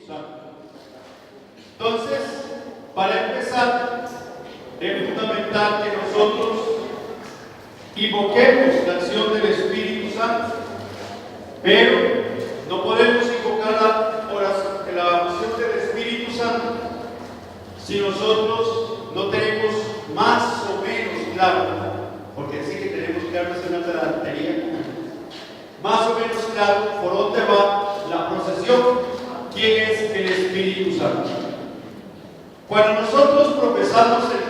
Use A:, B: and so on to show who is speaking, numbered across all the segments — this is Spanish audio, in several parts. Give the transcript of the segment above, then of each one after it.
A: Santo. Entonces, para empezar, es fundamental que nosotros invoquemos la acción del Espíritu Santo, pero no podemos invocar la acción del Espíritu Santo si nosotros no tenemos más o menos claro, porque sí que tenemos claro es una pedantería, más o menos claro por dónde va la procesión, quién es el Espíritu Santo. Cuando nosotros profesamos el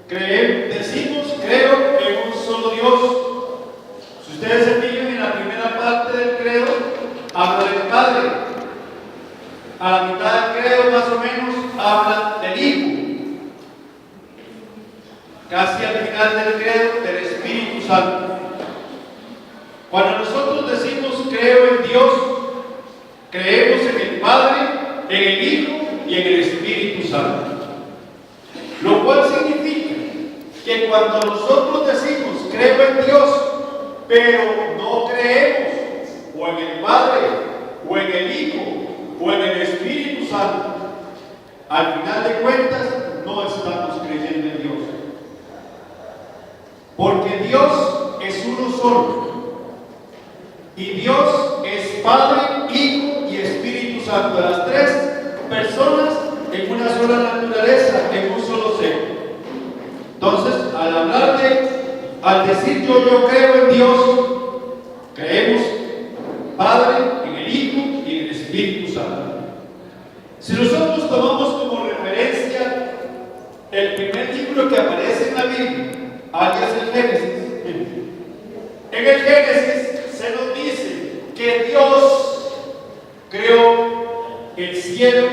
A: creer, decimos creo en un solo Dios. Si ustedes se fijan en la primera parte del credo, habla del Padre. A la mitad del credo más o menos habla del Hijo. Casi al final del credo del Espíritu Santo. Cuando nosotros decimos creo en Dios, creemos en el Padre, en el Hijo y en el Espíritu Santo. Lo cual significa que cuando nosotros decimos creo en Dios, pero no creemos o en el Padre, o en el Hijo, o en el Espíritu Santo, al final de cuentas no estamos creyendo en Dios. Porque Dios es uno solo. Y Dios es Padre, Hijo y Espíritu Santo. Las tres personas en una sola naturaleza, en un solo ser. Entonces, al decir yo creo en Dios, creemos Padre, en el Hijo y en el Espíritu Santo. Si nosotros tomamos como referencia el primer libro que aparece en la Biblia, alias el Génesis, en el Génesis se nos dice que Dios creó el cielo,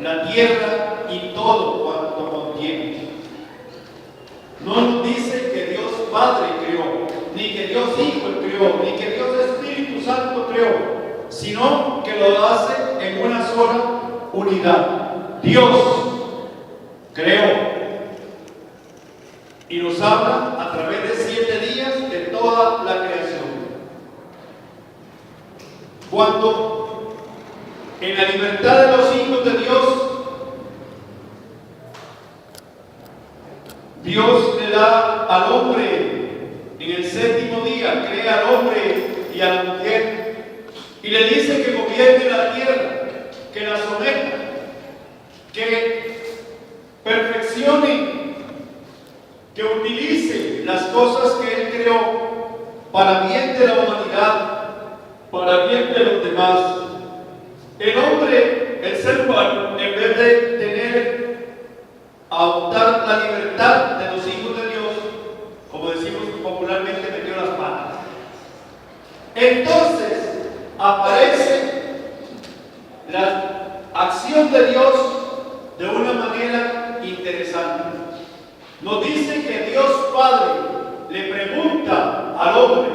A: la tierra y todo cuanto contiene. No nos dice que Dios Padre creó, ni que Dios Hijo creó, ni que Dios Espíritu Santo creó, sino que lo hace en una sola unidad. Dios creó y nos habla a través de 7 días de toda la creación. Cuando en la libertad de los hijos de Dios le da al hombre en el 7º día, crea al hombre y a la mujer y le dice que gobierne la tierra, que la someta, que perfeccione, que utilice las cosas que Él creó para bien de la humanidad, para bien de los demás. El hombre, el ser humano, en vez de adoptar la libertad de los hijos de Dios, como decimos popularmente, metió las patas. Entonces aparece la acción de Dios de una manera interesante. Nos dice que Dios Padre le pregunta al hombre,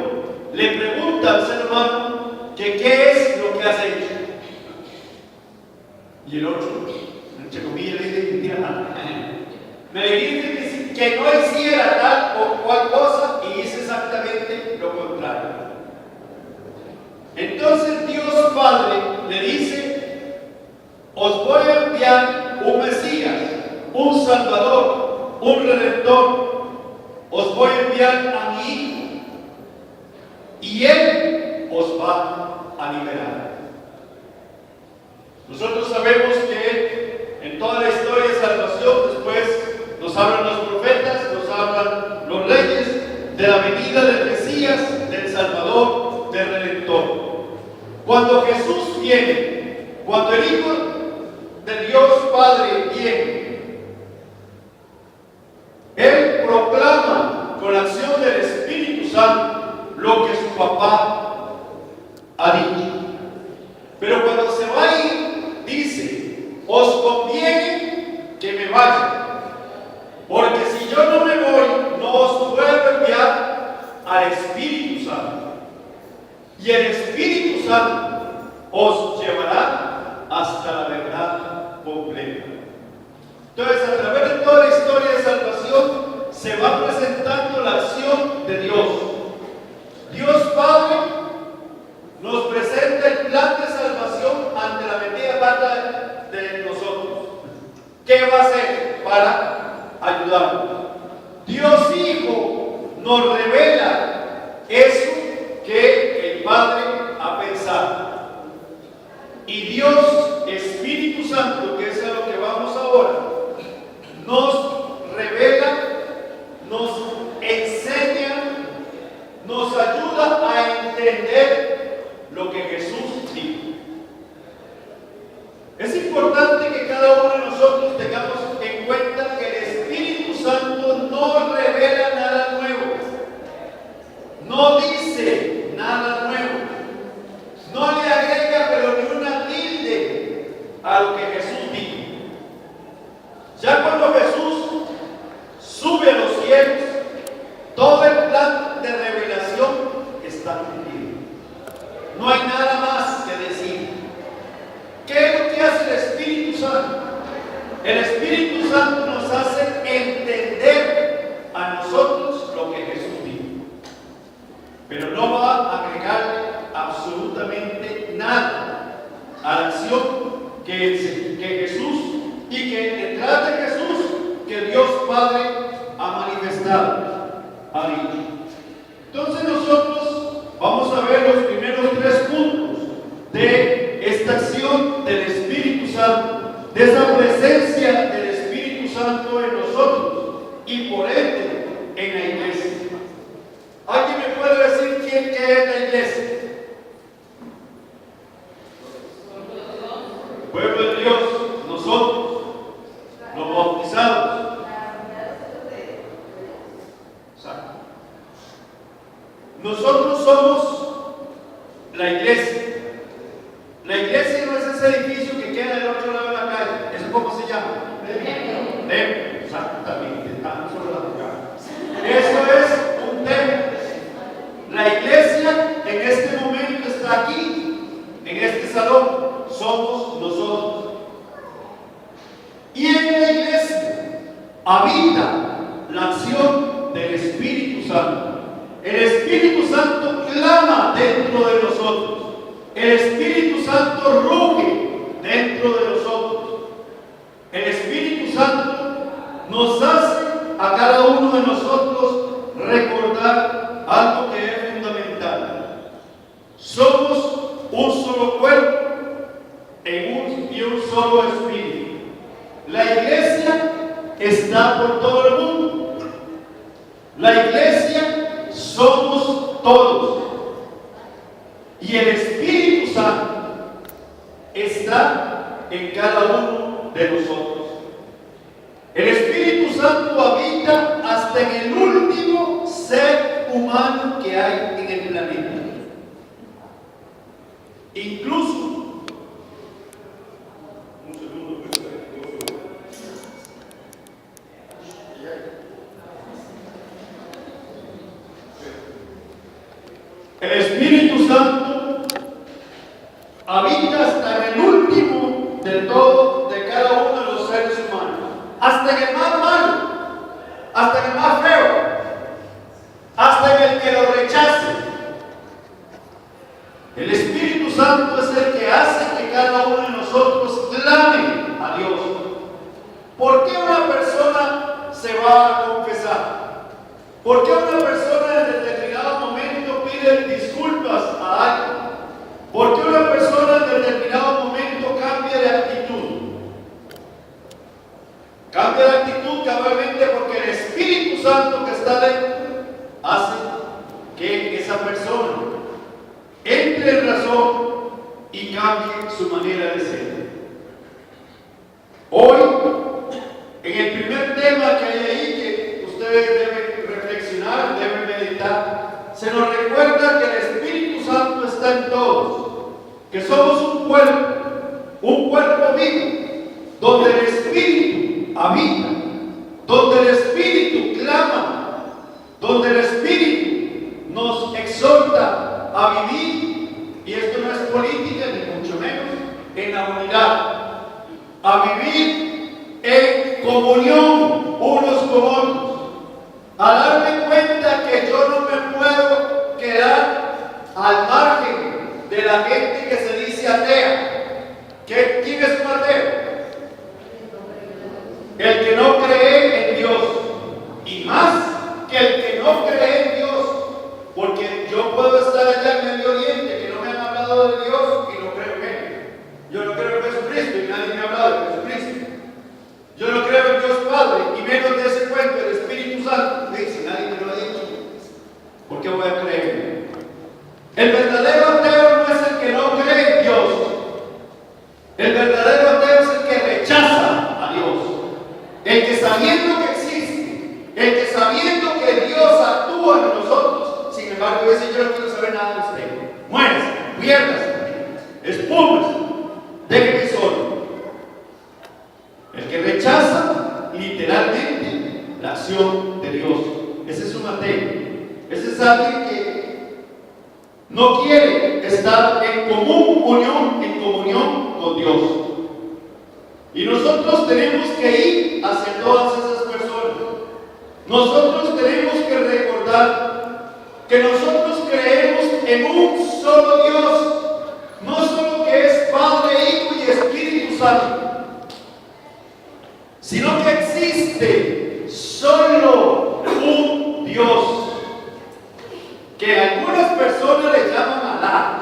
A: le pregunta al ser humano que qué es lo que has hecho. Y el otro, entre comillas, le dice, mira, me dijiste que no hiciera tal o cual cosa y hice exactamente lo contrario. Entonces Dios Padre le dice, os voy a enviar un Mesías, un Salvador, un Redentor, os voy a enviar a mi Hijo y Él os va a liberar. Nosotros sabemos que en toda la historia de salvación después nos hablan los profetas, nos hablan los reyes de la venida del Mesías, del Salvador, del Redentor. Cuando Jesús viene, cuando el Hijo de Dios Padre viene, Él proclama con la acción del Espíritu Santo lo que su papá ha dicho. Pero cuando se va a ir, dice, os conviene que me vaya. Porque si yo no me voy, no os puedo enviar al Espíritu Santo. Y el Espíritu Santo os llevará hasta la verdad completa. Entonces, a través de toda la historia de salvación, se va presentando la acción de Dios. Dios Padre nos presenta el plan de salvación ante Y Dios, Espíritu Santo, que es a lo que vamos ahora, nos revela, nos enseña, nos ayuda a entender lo que Jesús dijo. Es importante que cada uno de nosotros tengamos en cuenta que el Espíritu Santo no revela nada nuevo, no dice nada nuevo, no le agrega pero ni una tilde a lo que Jesús dijo. Ya cuando Jesús sube a los cielos, todo el plan de revelación está cumplido. No hay nada más que decir. ¿Qué es lo que hace el Espíritu Santo? El Espíritu Santo nos hace entender a nosotros lo que Jesús dijo. Pero no va a agregarle absolutamente nada a la acción que Jesús y que detrás de Jesús que Dios Padre ha manifestado, ha dicho. Entonces nosotros vamos a ver los primeros 3 puntos de esta acción del Espíritu Santo, de esa presencia del Espíritu Santo en nosotros y por ende en la iglesia. ¿Alguien me puede decir quién es la iglesia? Pueblo de Dios, nosotros, los bautizados. Exacto. Nosotros somos la iglesia. La iglesia no es ese edificio que queda del otro lado de la calle. ¿Eso cómo se llama? Templo. Exactamente. Eso es un templo. La iglesia en este momento está aquí, en este salón. Somos nosotros. Y en la iglesia habita la acción del Espíritu Santo. El Espíritu Santo clama dentro de nosotros. El Espíritu Santo ruge dentro de nosotros. El Espíritu Santo nos hace a cada uno de nosotros recordar algo que es fundamental. Somos un solo cuerpo y un solo espíritu. La iglesia está por todo el mundo. La iglesia somos todos. Y el Espíritu Santo está en cada uno de nosotros. El Espíritu Santo habita hasta en el último ser humano que hay en el planeta. Incluso, el Espíritu Santo habita hasta en el último de todo, de cada uno de los seres humanos, hasta en el más malo, hasta en el más feo, hasta en el que lo rechace. El Espíritu Santo es el que hace que cada uno de nosotros clame a Dios. ¿Por qué una persona se va a confesar? ¿Por qué una persona en determinado momento pide disculpas a alguien? ¿Por qué una persona en determinado momento cambia de actitud? Cambia de actitud cabalmente porque el Espíritu Santo que está dentro hace que esa persona entre en razón y cambie su manera de ser. Hoy, en el primer tema que hay ahí, que ustedes deben reflexionar, deben meditar, se nos recuerda que el Espíritu Santo está en todos, que somos un cuerpo vivo, donde el Espíritu habita, donde el Espíritu clama, donde el Espíritu nos exhorta a vivir, y esto no es política ni mucho menos, en la unidad, a vivir en comunión unos con otros, a darme cuenta que yo no me puedo quedar al margen de la gente que se dice atea. ¿Quién es un ateo? El que no cree en Dios, y más que el que no cree en Dios, porque yo puedo estar allá en Medio Oriente que no me han hablado de Dios y no creo en él. pierdas, espumas, déjeme solo. El que rechaza literalmente la acción de Dios, ese es un ateo. Ese es alguien que no quiere estar en comunión con Dios. Y nosotros tenemos que ir hacia todas esas personas. Nosotros tenemos que recordar que nosotros creemos en un solo Dios, no solo que es Padre, Hijo y Espíritu Santo, sino que existe solo un Dios, que algunas personas le llaman Alá,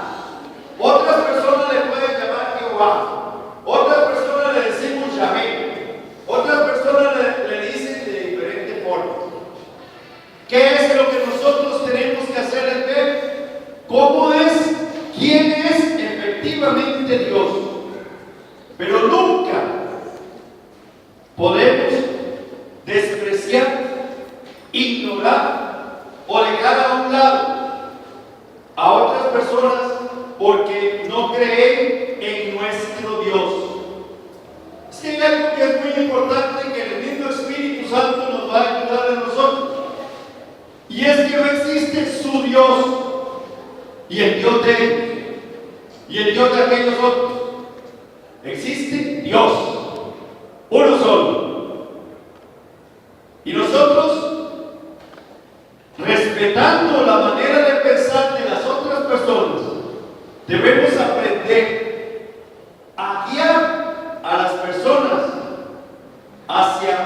A: otras personas le pueden llamar Jehová, otras personas le decimos Yahvé, otras personas le dicen de diferentes formas. ¿Qué es lo que nosotros tenemos que hacer? Es ver cómo es, quién es efectivamente Dios. Pero nunca podemos despreciar, ignorar o dejar a un lado a otras personas porque no creen en nuestro Dios. Es que hay algo que es muy importante, que el mismo Espíritu Santo nos va a ayudar a nosotros, y es que no existe su Dios y el Dios de ellos y el Dios de aquellos otros. Existe Dios, uno solo. Y nosotros, respetando la manera de pensar de las otras personas, debemos aprender a guiar a las personas hacia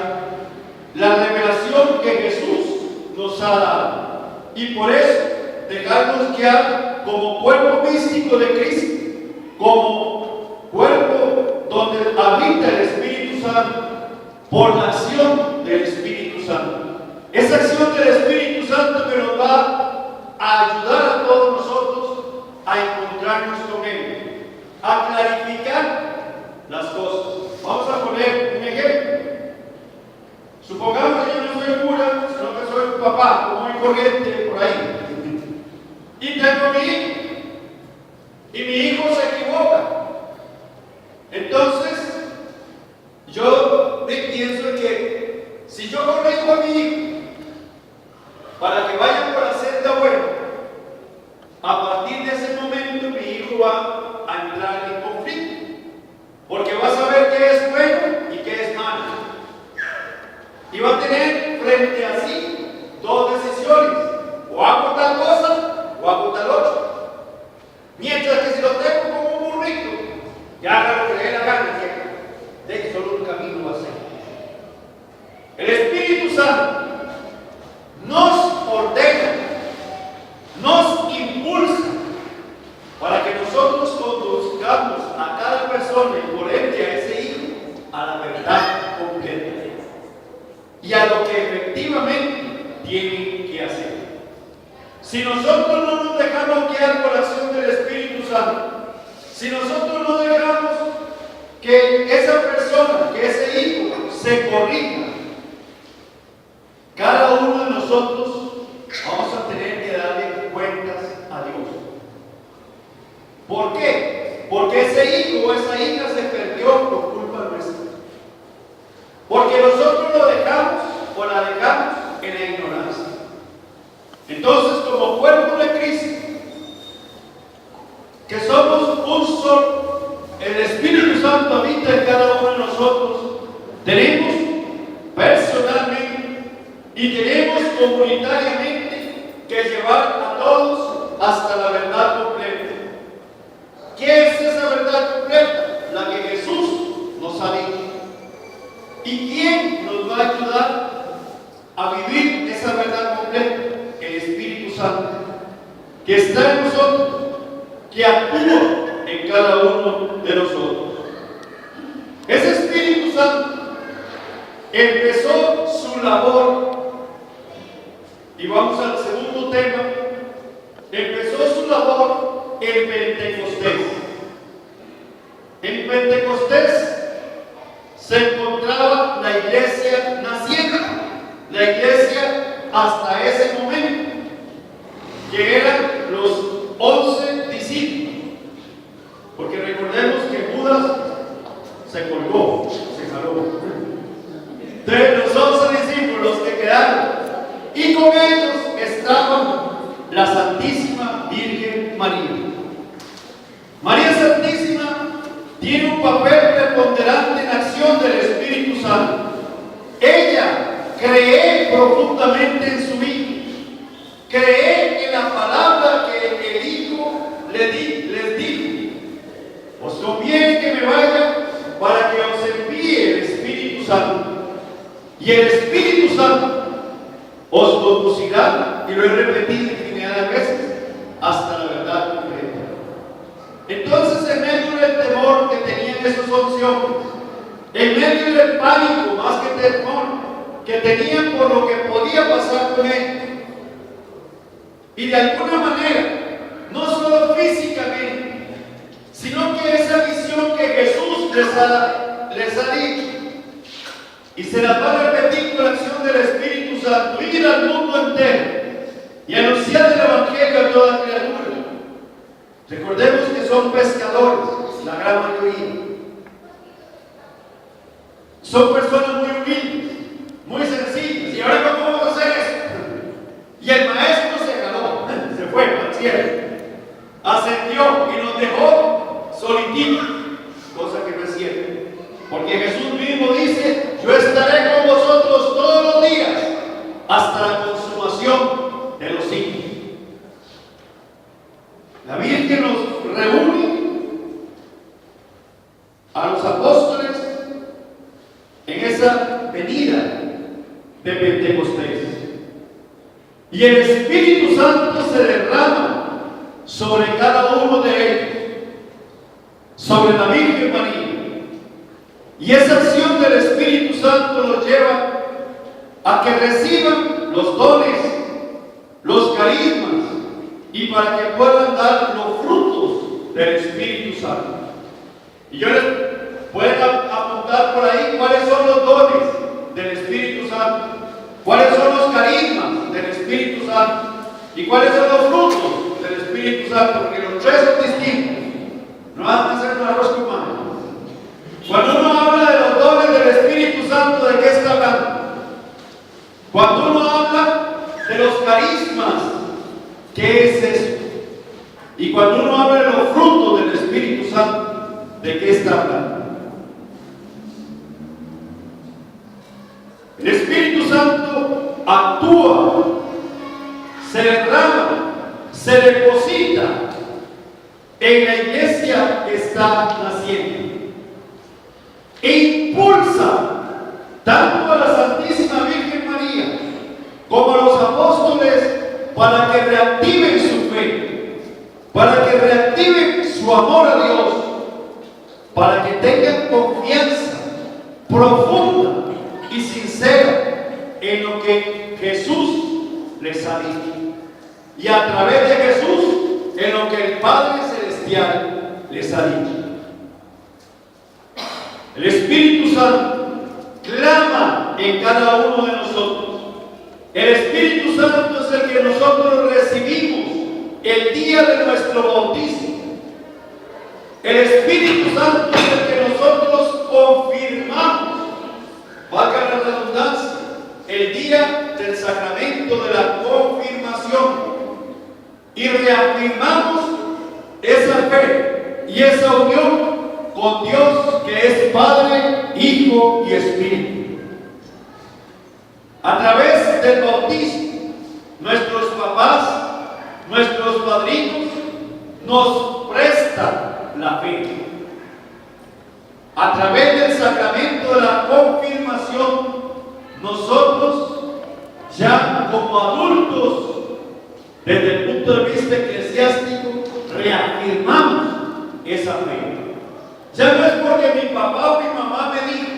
A: la revelación que Jesús nos ha dado. Y por eso dejarnos guiar como cuerpo místico de Cristo, como cuerpo donde habita el Espíritu Santo, por la acción del Espíritu Santo. Esa acción del Espíritu Santo que nos va a ayudar a todos nosotros a encontrarnos con Él, a clarificar las cosas. Vamos a poner un ejemplo. Supongamos que yo no soy cura, sino que soy un papá, como muy corriente por ahí, y tengo mi hijo, y mi hijo se equivoca. Entonces, yo pienso que si yo corrijo a mi hijo para que vaya por la senda buena, a partir de ese momento mi hijo va a entrar en conflicto, porque va a saber qué es bueno y qué es malo, y va a tener frente a sí dos decisiones: o hago tal cosa o hago tal otra. Mientras que si lo tengo como un burrito, ya haga lo que le dé la gana, que solo un camino va a ser. El Espíritu Santo nos ordena, nos impulsa para que nosotros conduzcamos a cada persona y por ende a ese hijo a la verdad completa y a lo que efectivamente tienen que hacer. Si nosotros no nos dejamos guiar por la acción del Espíritu Santo, si nosotros no dejamos que esa persona, que ese hijo se corrija, cada uno de nosotros vamos a tener que darle cuentas a Dios. ¿Por qué? Porque ese hijo o esa hija se perdió por culpa nuestra. Porque nosotros lo dejamos o la dejamos en la ignorancia. Entonces, como cuerpo de Cristo, que somos un solo, el Espíritu Santo habita en cada uno de nosotros, tenemos personalmente y tenemos comunitariamente que llevar a todos hasta la verdad completa. ¿Qué es esa verdad completa? La que Jesús nos ha dicho. ¿Y quién nos va a ayudar a vivir esa verdad completa? El Espíritu Santo, que está en nosotros, que actúa en cada uno de nosotros. Ese Espíritu Santo empezó su labor, y vamos al segundo tema. Empezó su labor en Pentecostés. En Pentecostés se encontraba la iglesia naciendo, la iglesia hasta ese momento, que eran los 11 discípulos. se colgó, se jaló. Entonces los 11 discípulos que quedaron, y con ellos estaban la Santísima Virgen María. María Santísima tiene un papel preponderante en la acción del Espíritu Santo. Ella cree profundamente en su Hijo, cree en la palabra que el Hijo les dijo: os conviene que me vaya para que os envíe el Espíritu Santo, y el Espíritu Santo os conducirá, y lo he repetido infinidad de veces, hasta la verdad completa. Entonces, en medio del temor que tenían esos 11 hombres, en medio del pánico, más que temor, que tenían por lo que podía pasar con ellos, y de alguna manera, no solo físicamente, sino que esa visión que Jesús les ha dicho, y se las va a repetir con la acción del Espíritu Santo: ir al mundo entero y anunciar el Evangelio a toda criatura. Recordemos que son pescadores, la gran mayoría. Son personas muy humildes, muy sencillas. ¿Y ahora cómo vamos a hacer eso? Y el maestro se jaló, se fue al cielo, ascendió y nos dejó solititos, cosa que no es cierta. Porque Jesús mismo dice: yo estaré con vosotros todos los días hasta la consumación de los siglos. La Virgen nos reúne a los apóstoles en esa venida de Pentecostés, y el Espíritu Santo se derrama sobre cada uno de ellos, sobre la Virgen María. Y esa acción del Espíritu Santo los lleva a que reciban los dones, los carismas, y para que puedan dar los frutos del Espíritu Santo. Y yo les puedo apuntar por ahí cuáles son los dones del Espíritu Santo, cuáles son los carismas del Espíritu Santo y cuáles son los frutos del Espíritu Santo, porque los tres son distintos. No van a ser un arroz con mano. Cuando uno habla de los dones del Espíritu Santo, ¿de qué está hablando? Cuando uno habla de los carismas, ¿qué es eso? Y cuando uno habla de los frutos del Espíritu Santo, ¿de qué está hablando? El Espíritu Santo actúa, se derrama, se deposita en la iglesia que está naciendo e impulsa tanto a la Santísima Virgen María como a los apóstoles para que reactiven su fe, para que reactiven su amor a Dios, para que tengan confianza profunda y sincera en lo que Jesús les ha dicho, y a través de Jesús en lo que el Padre Celestial les ha dicho. El Espíritu Santo clama en cada uno de nosotros. El Espíritu Santo es el que nosotros recibimos el día de nuestro bautismo. El Espíritu Santo es el que nosotros confirmamos, valga la redundancia, el día del sacramento de la confirmación, y reafirmamos esa fe y esa unión con Dios, que es Padre, Hijo y Espíritu. A través del bautismo, nuestros papás, nuestros padrinos nos prestan la fe. A través del sacramento de la confirmación, nosotros, ya como adultos, desde el punto de vista eclesiástico, reafirmamos esa fe. Ya no es porque mi papá o mi mamá me dijo,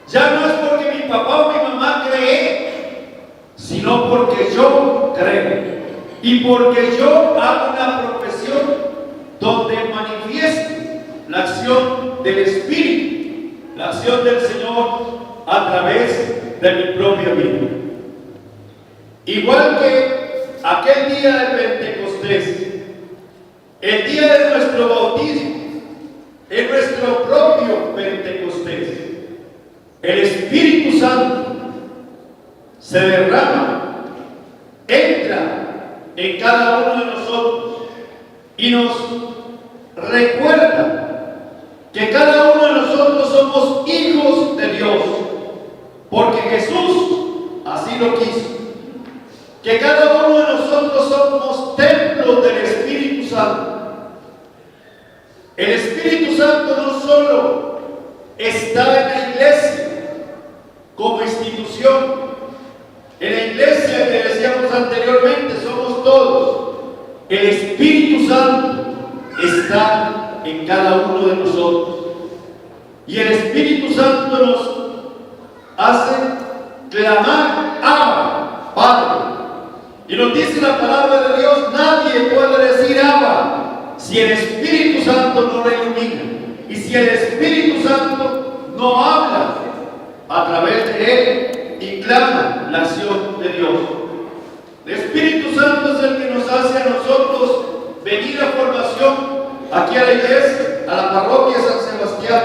A: ya no es porque mi papá o mi mamá cree, sino porque yo creo, y porque yo hago una profesión donde manifiesto la acción del Espíritu, la acción del Señor a través de mi propia vida. Igual que aquel día de Pentecostés, el día de nuestro bautismo, es nuestro propio Pentecostés. se derrama, entra en cada uno de nosotros y nos recuerda que cada uno de nosotros somos hijos de Dios, porque Jesús así lo quiso. Que cada uno de nosotros somos templos del Espíritu Santo. El Espíritu Santo no solo está en la iglesia como institución. En la iglesia que decíamos anteriormente somos todos. El Espíritu Santo está en cada uno de nosotros. Y el Espíritu Santo nos hace clamar, Abba, Padre. Y nos dice la palabra de Dios, nadie puede decir Abba si el Espíritu Santo no lo ilumina. Y si el Espíritu Santo no habla a través de él y clama la acción de Dios. El Espíritu Santo es el que nos hace a nosotros venir a formación aquí a la iglesia, a la parroquia San Sebastián.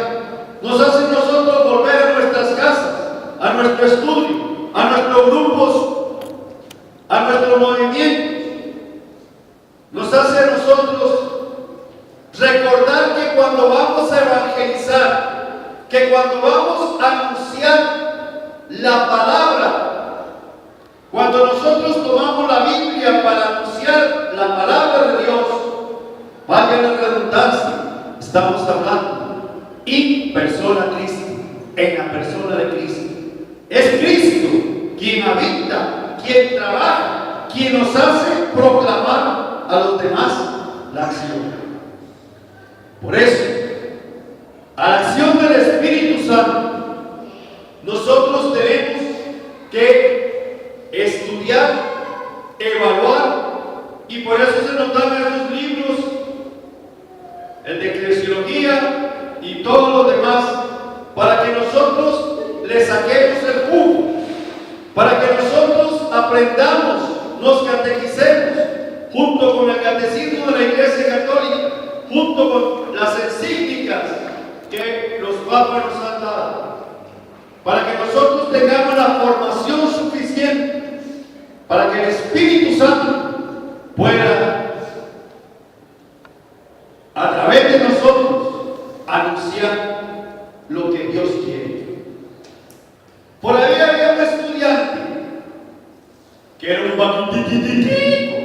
A: Nos hace a nosotros volver a nuestras casas, a nuestro estudio, a nuestros grupos, a nuestro movimiento. Nos hace a nosotros recordar que cuando vamos a evangelizar, que cuando vamos a anunciar la palabra, cuando nosotros tomamos la Biblia para anunciar la palabra de Dios, vaya la redundancia, estamos hablando en persona Cristo, en la persona de Cristo. Es Cristo quien habita, quien trabaja, quien nos hace proclamar a los demás la acción. Por eso, a la acción del Espíritu Santo, nosotros tenemos que estudiar, evaluar, y por eso se nos dan esos libros, el de eclesiología y todos los demás, para que nosotros le saquemos el jugo, para que nosotros aprendamos, nos catequicemos, junto con el catecismo de la Iglesia Católica, junto con las encíclicas que los papas nos han dado, para que nosotros tengamos la formación suficiente para que el Espíritu Santo pueda a través de nosotros anunciar lo que Dios quiere. Por ahí había un estudiante que era un paquitititico,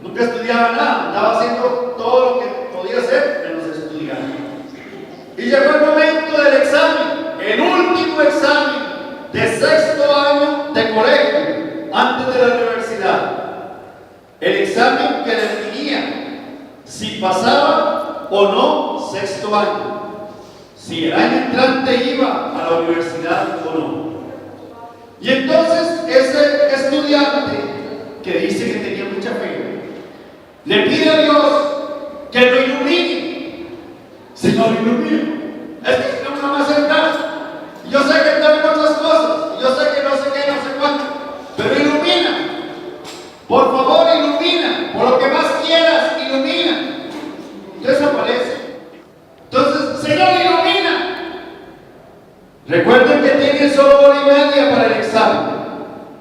A: nunca estudiaba nada, andaba haciendo todo lo que podía hacer menos estudiar. Y llegó el momento del examen, el último examen de sexto año de colegio, antes de la universidad. El examen que definía si pasaba o no sexto año, si el año entrante iba a la universidad o no. Y entonces ese estudiante que dice que tenía mucha fe, le pide a Dios que lo ilumine. Señor, ilumina. Es que no me va a hacer nada. Yo sé que tengo muchas cosas, yo sé que no sé qué, no sé cuánto, pero ilumina. Por favor, ilumina. Por lo que más quieras, ilumina. Entonces aparece. Entonces, Señor, ilumina. Recuerden que tienen solo hora y media para el examen.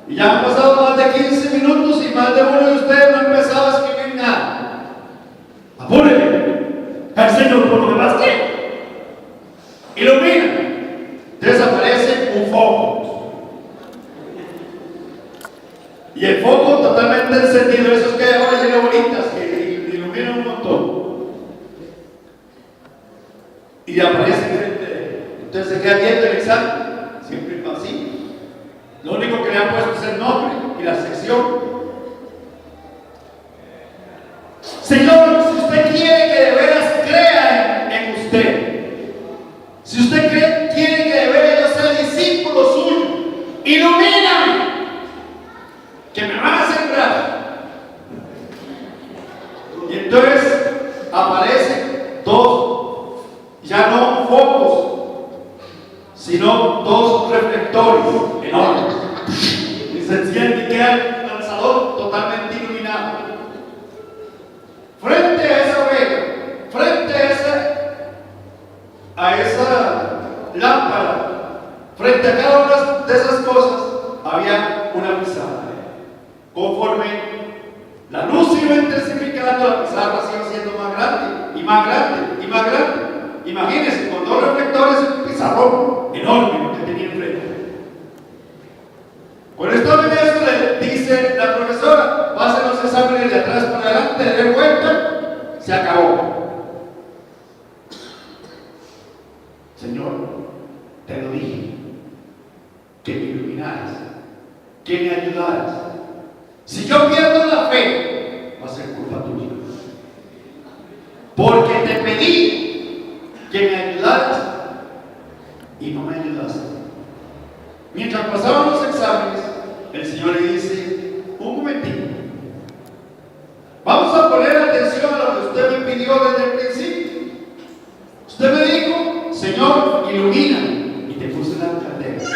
A: Y ya han pasado más de 15 minutos y más de uno de ustedes no ha empezado a escribir nada. Apúrenle. El Señor, por lo que más quiere, ilumina. Entonces aparece un foco. Y el foco totalmente encendido, esos que ahora llegan bonitas, que iluminan un montón. Y aparece frente. Entonces se queda viendo el examen, siempre así. Lo único que le han puesto es el nombre y la sección. Señor, si usted quiere que de veras crea en usted, si usted quiere que de veras yo sea discípulo suyo, ilumíname, que me van a sembrar. Y entonces aparecen dos, ya no focos, sino dos reflectores enormes. Y se enciende y queda el lanzador totalmente iluminado. Frente a esa oveja, frente a esa lámpara, frente a cada una de esas cosas, había más grande y más grande. Imagínense, con 2 reflectores, un pizarrón enorme que tenía enfrente. Cuando estaba en eso, le dice la profesora: pasen los exámenes de atrás para adelante, de vuelta, se acabó. Señor, te lo dije, que me iluminaras, que me ayudaras. Si yo pierdo la fe, va a ser culpa tuya, porque te pedí que me ayudaras y no me ayudaste. Mientras pasaban los exámenes, el Señor le dice: un momentito, vamos a poner atención a lo que usted me pidió desde el principio. Usted me dijo: Señor, ilumíname, y te puse la candela.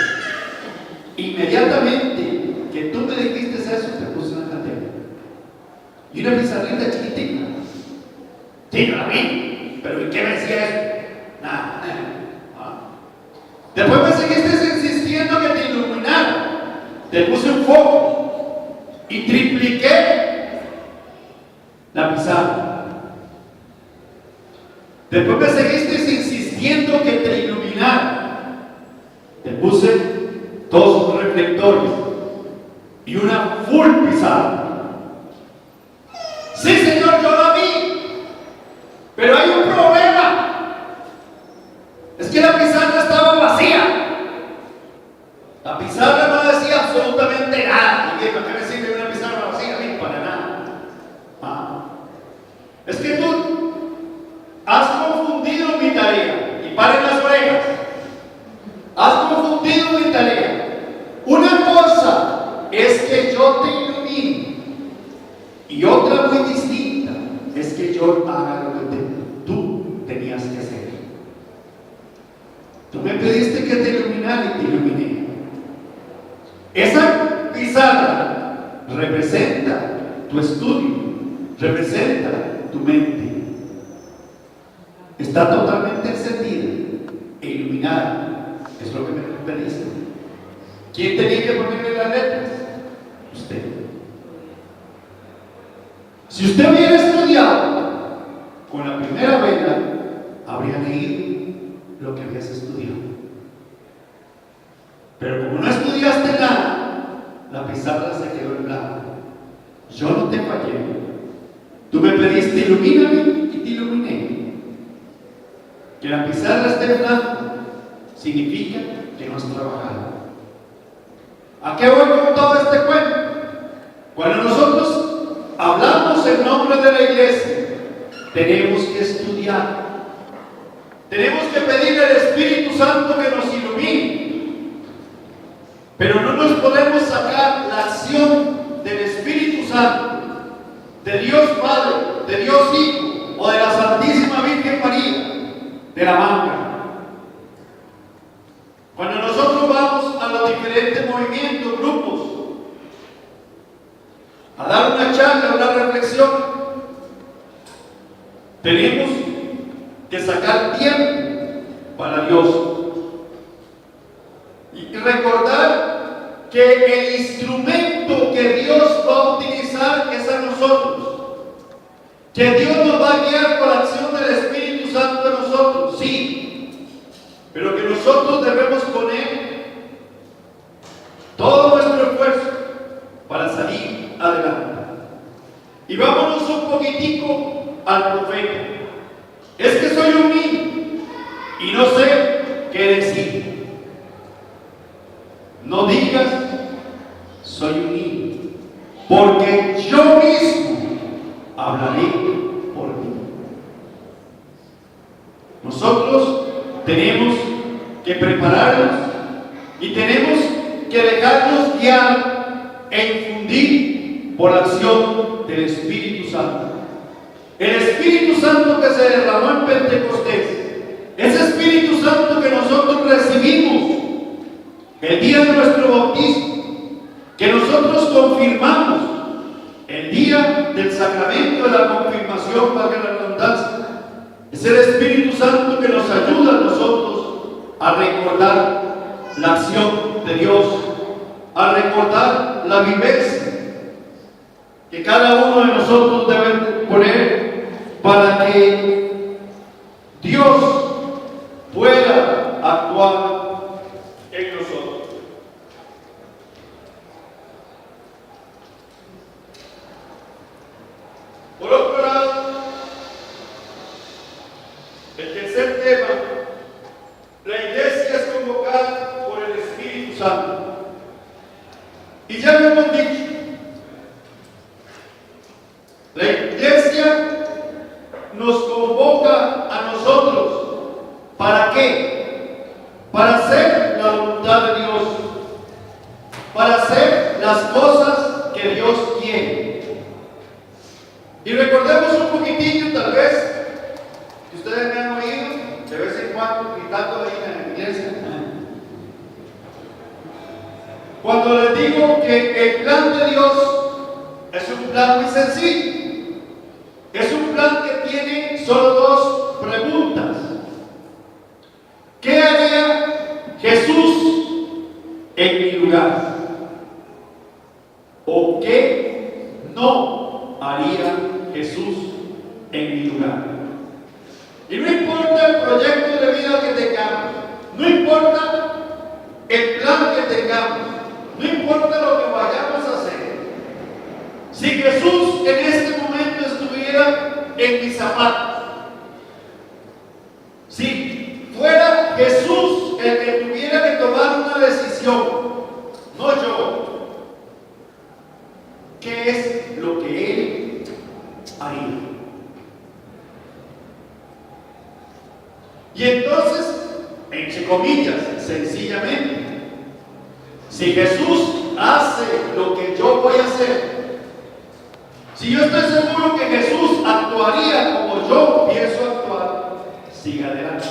A: Inmediatamente que tú me dijiste eso, te puse una candela y una pizarrita chiquitica. Sí, yo la vi, pero ¿y qué me decía eso? Nada. Después me seguiste insistiendo que te iluminara. Te puse un foco y tripliqué la pizarra. Después me seguiste insistiendo que te iluminara. Te puse 2 reflectores y una full pizarra. Sí, Señor, yo la vi, pero hay un problema. Es que la pizarra estaba vacía. La pizarra no decía absolutamente nada. Y ¿para qué me sirve una pizarra vacía? A mí, para nada. Es que tú has confundido mi tarea. Y paren las orejas. Has confundido mi tarea. Una cosa es que yo te ilumine, y otra muy distinta es que yo haga lo que tú tenías que hacer. Tú me pediste que te iluminara y te iluminé. Esa pizarra representa tu estudio, representa tu mente. Está totalmente encendida e iluminada. Es lo que me pediste. ¿Quién tenía que ponerle las letras? Usted. Si usted hubiera estudiado con la primera vela, habría leído lo que habías estudiado. Pero como no estudiaste nada, la pizarra se quedó en blanco. Yo no te fallé. Tú me pediste: ilumíname, y te iluminé. Que la pizarra esté en blanco significa que no has trabajado. ¿A qué voy con todo este cuento? Cuando nosotros hablamos en nombre de la iglesia, tenemos que estudiar. Tenemos que pedirle al Espíritu Santo que nos ilumine. Pero no nos podemos sacar la acción del Espíritu Santo, de Dios Padre, de Dios Hijo o de la Santísima Virgen María, de la manga. Cuando nosotros vamos a los diferentes movimientos, grupos, a dar una charla, una reflexión, tenemos que sacar tiempo para Dios y recordar que el instrumento que Dios va a utilizar es a nosotros, que Dios nos va a guiar con la acción del Espíritu Santo en nosotros, sí, pero que nosotros debemos poner todo nuestro esfuerzo para salir adelante. Y vámonos un poquitico al profeta. Es que soy un niño y no sé qué decir. No digas soy un niño, porque yo mismo hablaré por ti. Nosotros tenemos que prepararnos y tenemos que dejarnos guiar e infundir por la acción del Espíritu Santo. El Espíritu Santo que se derramó en Pentecostés, ese Espíritu Santo que nosotros recibimos el día de nuestro bautismo, que nosotros confirmamos el día del sacramento de la confirmación, para que la redundancia, es el Espíritu Santo que nos ayuda a nosotros a recordar la acción de Dios, a recordar la vivencia que cada uno de nosotros debe poner para que Dios pueda actuar en nosotros. Por otro lado, el tercer tema, la iglesia es convocada por el Espíritu Santo. Y ya lo hemos dicho, la iglesia nos convoca a nosotros. ¿Para qué? Para hacer la voluntad de Dios, para hacer las cosas que Dios quiere. Y recordemos un poquitillo, tal vez, que ustedes me han oído de vez en cuando gritando ahí en la iglesia. Cuando les digo que el plan de Dios es un plan muy sencillo. Es un plan que tiene solo dos preguntas. ¿Qué haría Jesús en mi lugar? ¿O qué no haría Jesús en mi lugar? Y no importa el proyecto de vida que tengamos, no importa el plan que tengamos, no importa lo que vayamos a hacer. Si Jesús en este momento estuviera en mis zapatos, si fuera Jesús el que tuviera que tomar una decisión, no yo, ¿qué es lo que Él haría? Y entonces, entre comillas, sencillamente, si Jesús hace lo que yo voy a hacer, si yo estoy seguro que Jesús actuaría como yo pienso actuar, siga adelante.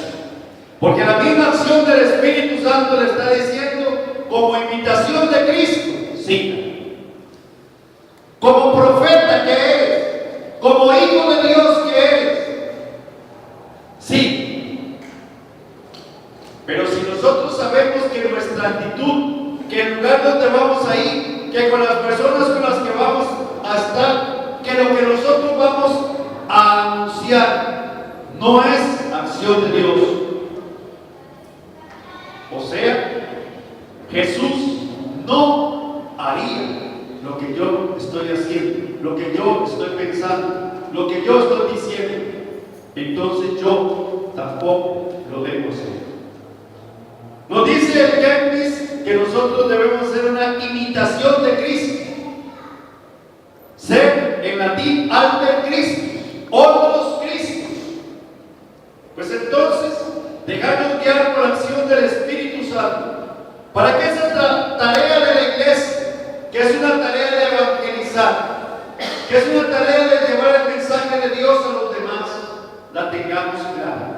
A: Porque la misma acción del Espíritu Santo le está diciendo, como imitación de Cristo, siga. Como profeta que eres, como hijo de Dios que eres, sí. Pero si nosotros sabemos que nuestra actitud, que el lugar donde vamos a ir, que con las personas con las que vamos a estar, que lo que nosotros vamos a anunciar no es acción de Dios, o sea, Jesús no haría lo que yo estoy haciendo, lo que yo estoy pensando, lo que yo estoy diciendo, entonces yo tampoco lo debo hacer. Nos dice el Génesis que nosotros debemos hacer una imitación de Cristo. Ser en latín alter Cristo, otros Cristos. Pues entonces, dejarnos guiar por la acción del Espíritu Santo, para que esa tarea de la iglesia, que es una tarea de evangelizar, que es una tarea de llevar el mensaje de Dios a los demás, la tengamos clara.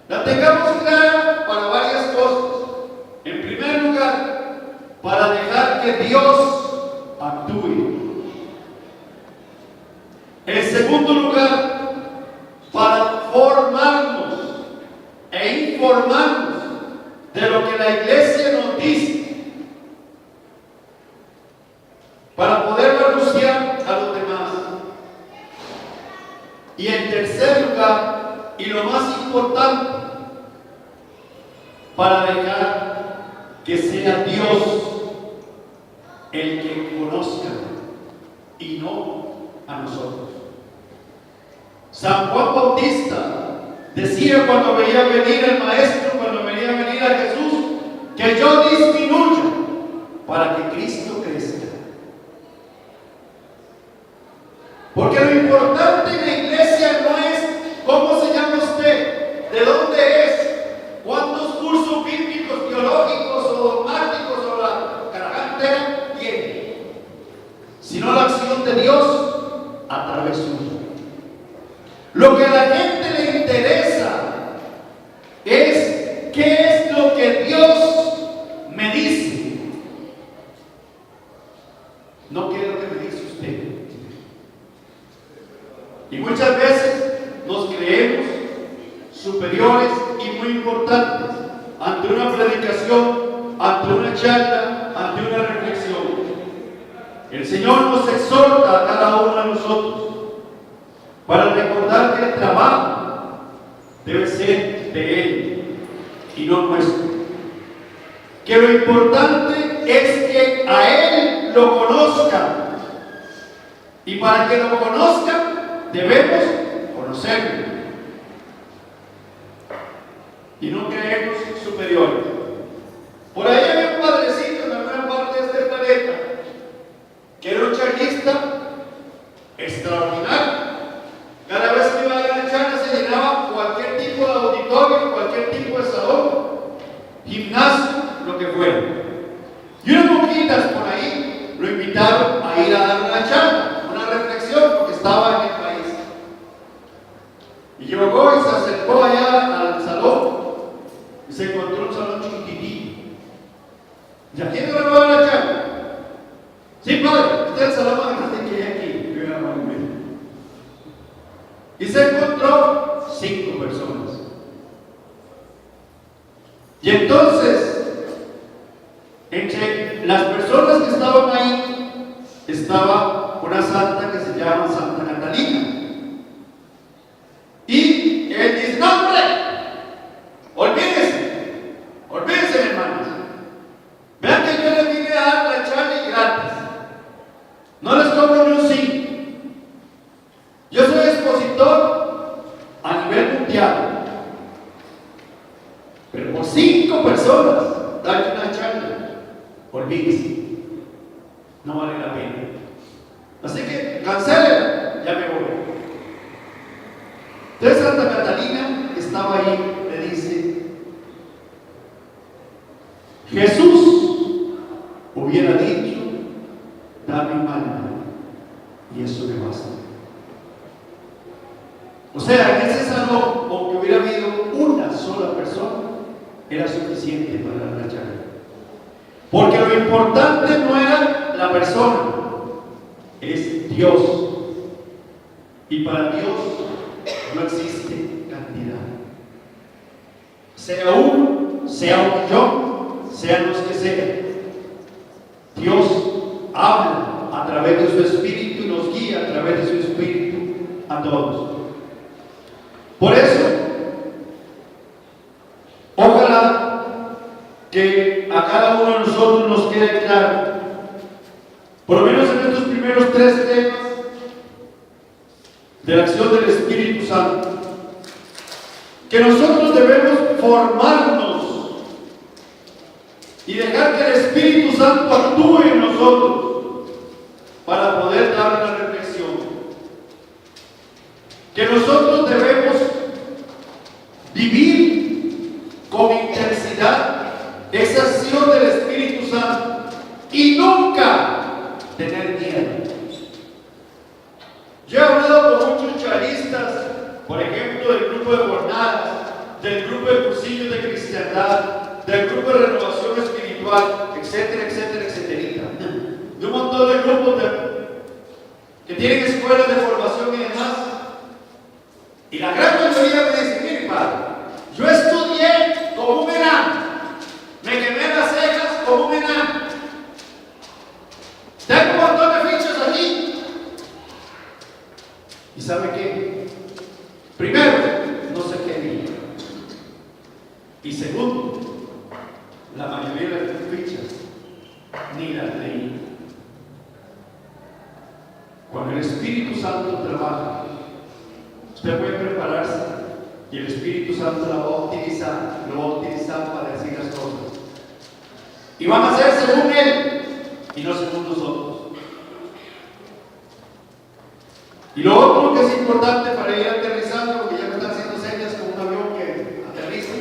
A: La tengamos clara para varias cosas. En primer lugar, para dejar que Dios actúe. En segundo lugar, para formarnos e informarnos de lo que la iglesia nos dice, para poder anunciar a los demás. Y en tercer lugar, y lo más importante, para dejar que sea Dios el que conozca y no a nosotros. San Juan Bautista decía cuando veía venir el Maestro, cuando veía venir a Jesús, que yo disminuya para que Cristo crezca. Porque lo importante en la iglesia no es cómo se llama usted, de dónde es, cuántos cursos bíblicos, teológicos o dogmáticos o la cargantera tiene, sino la acción de Dios a través suyo. Lo que a la gente le interesa es qué es lo que Dios me dice, no qué es lo que me dice usted. Y muchas veces nos creemos superiores y muy importantes ante una predicación, ante una charla, ante una reflexión. El Señor nos exhorta a cada uno de nosotros para recordar que el trabajo debe ser de Él y no nuestro. Que lo importante es que a Él lo conozcan. Y para que lo conozcan, debemos conocerlo. Y no creernos superiores. Por ahí había un padrecito en alguna parte de este planeta que era un charlista extraordinario. Cada vez que iba a la charla se llenaba cualquier tipo de auditorio, cualquier tipo de salón, gimnasio, lo que fuera. Y unas monjitas por ahí lo invitaron a ir a dar una charla, una reflexión, porque estaba en el país. Y llegó y se acercó allá al salón y se encontró un salón chiquitito. ¿Y a quién le va a dar la charla? Sí, padre, usted es el salón más grande que hay aquí. Y se encontró 5 personas. Y entonces, entre las personas que estaban ahí, estaba una santa que se llama Santa Catalina. Y él dice: no, hombre, olvídense, hermanos. Vean que yo les vine a dar la charla gratis. No les cobro ni un sí. Yo soy expositor a nivel mundial. Pero por 5 personas darle una charla, olvídense. No vale la pena. Así que cancelen, ya me voy. Entonces Santa Catalina estaba ahí, le dice: Jesús hubiera dicho, dame mano, y eso me basta. O sea, en ese salón, aunque hubiera habido una sola persona, era suficiente para la charla. Porque lo importante no era la persona, es Dios. Y para Dios no existe cantidad. Sea uno, sea un millón, sean los que sean. Dios habla a través de su Espíritu y nos guía a través de su Espíritu a todos. Por eso, ojalá que a cada uno de nosotros nos quede claro, por lo menos en estos primeros 3 temas de la acción del Espíritu Santo, que nosotros debemos formarnos y dejar que el Espíritu Santo actúe en nosotros para poder dar una reflexión. Que nosotros debemos vivir con intensidad esa acción del Espíritu Santo y nunca tener miedo. Yo he hablado con muchos charistas, por ejemplo, del grupo de jornadas, del grupo de cursillos de cristiandad, del grupo de renovación espiritual, etcétera, etcétera, etcétera, de un montón de grupos que tienen escuelas de formación y demás. Y la gran mayoría me dice: mire, padre, yo estudié como un enano, me quemé las cejas como un enano, tengo un montón de fichas aquí. ¿Y sabe qué? Primero, no sé qué leí. Y segundo, la mayoría de las fichas ni las leí. Cuando el Espíritu Santo trabaja, usted puede prepararse y el Espíritu Santo lo va a utilizar para decir las cosas. Y van a ser según Él y no según nosotros. Y lo otro que es importante para ir aterrizando, porque ya me están haciendo señas como un avión que aterriza,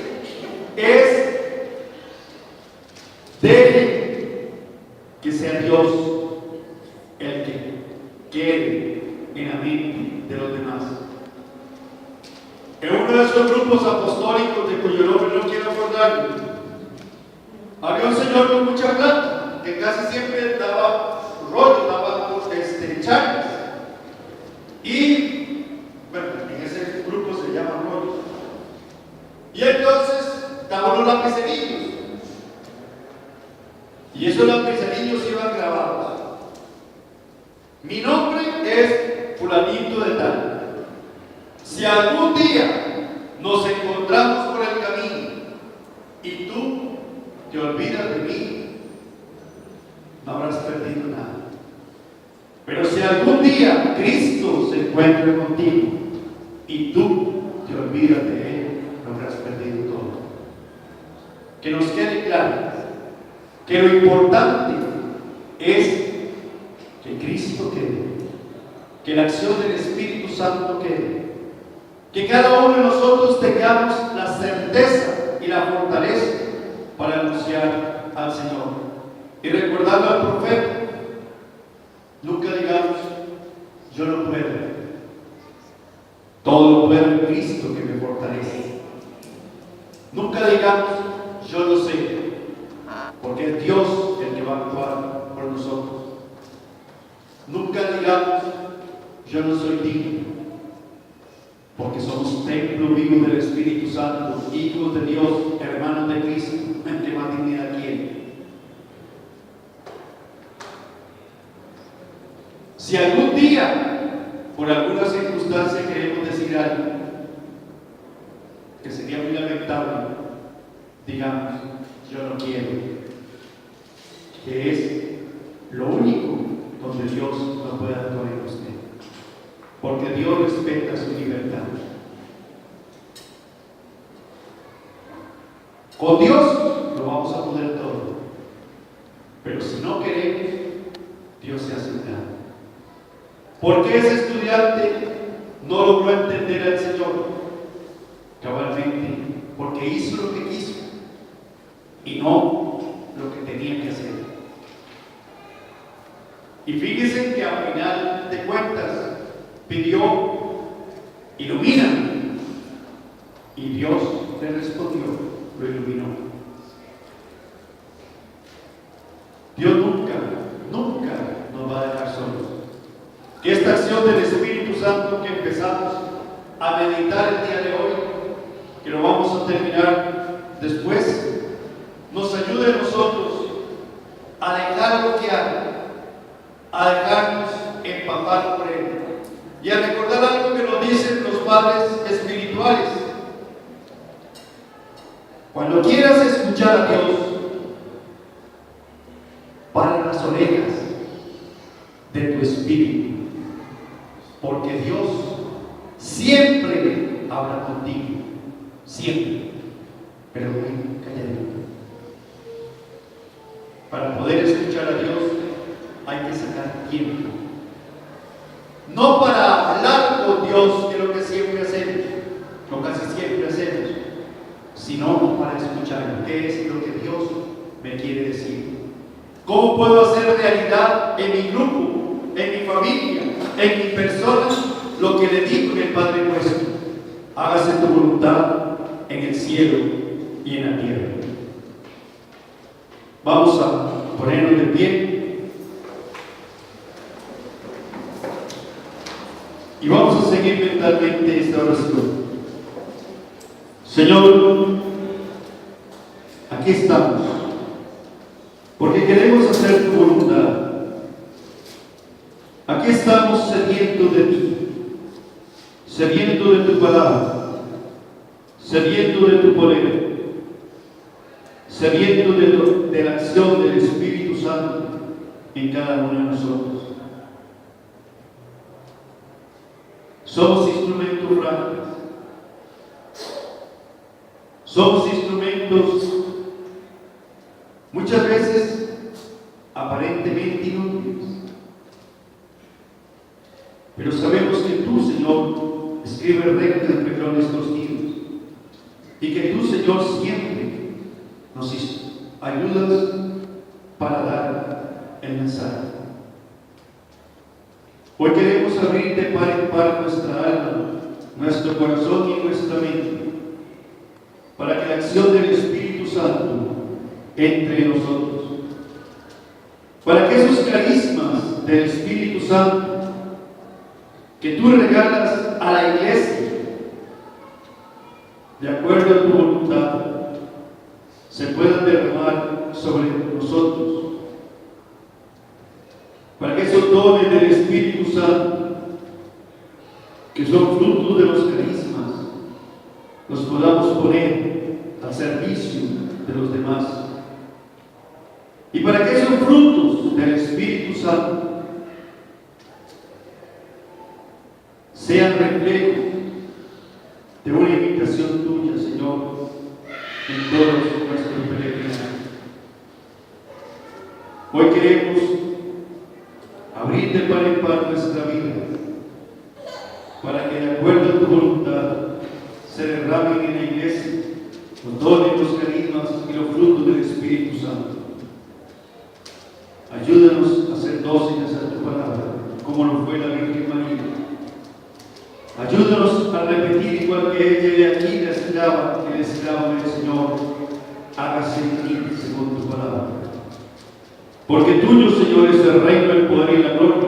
A: es: deje que sea Dios el que quede en la mente de los demás. En uno de esos grupos apostólicos de cuyo nombre no quiero acordarme, había un señor con mucha plata que casi siempre daba rollo, daba charlas. Y bueno, en ese grupo se llama rollo. Y entonces daba unos lapicerillos. Y esos lapicerillos iban grabados: mi nombre es fulanito de tal. Si algún día nos encontramos olvidas de mí, no habrás perdido nada. Pero si algún día Cristo se encuentra contigo y tú te olvidas de Él, no habrás perdido todo. Que nos quede claro que lo importante es que Cristo quede, que la acción del Espíritu Santo quede, que cada uno de nosotros tengamos la certeza y la fortaleza para anunciar al Señor. Y recordando al profeta, nunca digamos, yo no puedo. Todo lo puedo en Cristo que me fortalece. Nunca digamos, yo no sé, porque es Dios el que va a actuar por nosotros. Nunca digamos, yo no soy digno, porque somos templo vivo del Espíritu Santo, hijos de Dios, hermanos de Cristo. ¿Qué más dignidad tiene? Si algún día, por alguna circunstancia, queremos decir algo que sería muy lamentable, digamos, yo no quiero, que es lo único donde Dios no puede actuar en usted, porque Dios respeta su libertad. Con Dios lo vamos a poder todo, pero si no queremos, Dios se hace un lado. ¿Por qué ese estudiante no logró entender al Señor? Cabalmente, porque hizo lo que quiso y no lo que tenía que hacer. Y fíjense que al final de cuentas pidió, ilumíname, y Dios le respondió, lo iluminó. Dios nunca nos va a dejar solos. Que esta acción del Espíritu Santo que empezamos a meditar el día de hoy, que lo vamos a terminar después, nos ayude a nosotros a dejar lo que haga, a dejarnos empapar por Él y a recordar algo que nos dicen los padres espirituales. Cuando quieras escuchar a Dios, para las orejas de tu espíritu, porque Dios siempre habla contigo, siempre, pero muy calladito. Para poder escuchar a Dios hay que sacar tiempo, no para hablar con Dios, que es lo que siempre hacemos, lo casi siempre hacemos, sino para escuchar qué es lo que Dios me quiere decir. ¿Cómo puedo hacer realidad en mi grupo, en mi familia, en mi persona, lo que le dijo el Padre nuestro? Hágase tu voluntad en el cielo y en la tierra. Vamos a ponernos de pie y vamos a seguir mentalmente esta oración. Señor, aquí estamos, porque queremos hacer tu voluntad. Aquí estamos sedientos de ti, sedientos de tu palabra, sedientos de tu poder, sedientos de la acción del Espíritu Santo en cada uno de nosotros. Somos instrumentos frágiles, somos instrumentos muchas veces aparentemente inútiles, pero sabemos que tú, Señor, escribes reglas entre nuestros hijos y que tú, Señor, siempre nos ayudas para dar el mensaje. Hoy queremos abrir de par en par nuestra alma, nuestro corazón y nuestra mente, para que la acción del Espíritu Santo entre nosotros, para que esos carismas del Espíritu Santo que tú regalas a la iglesia, de acuerdo a tu voluntad, se puedan derramar sobre nosotros, para que esos dones del Espíritu Santo, que son frutos de los carismas, los podamos poner al servicio de los demás, Y para que esos frutos del Espíritu Santo sean reflejo de una invitación tuya, Señor, en todos nuestros peregrinajes. Hoy queremos abrir de par en par nuestra vida para que, de acuerdo a tu voluntad, se derramen en la iglesia los dones, los carismas y los frutos del Espíritu Santo. Ayúdanos a ser dóciles a tu palabra, como lo fue la Virgen María. Ayúdanos a repetir igual que ella de aquí, la esclava, el esclavo del Señor, hágase en mí según tu palabra. Porque tuyo, Señor, es el reino, el poder y la gloria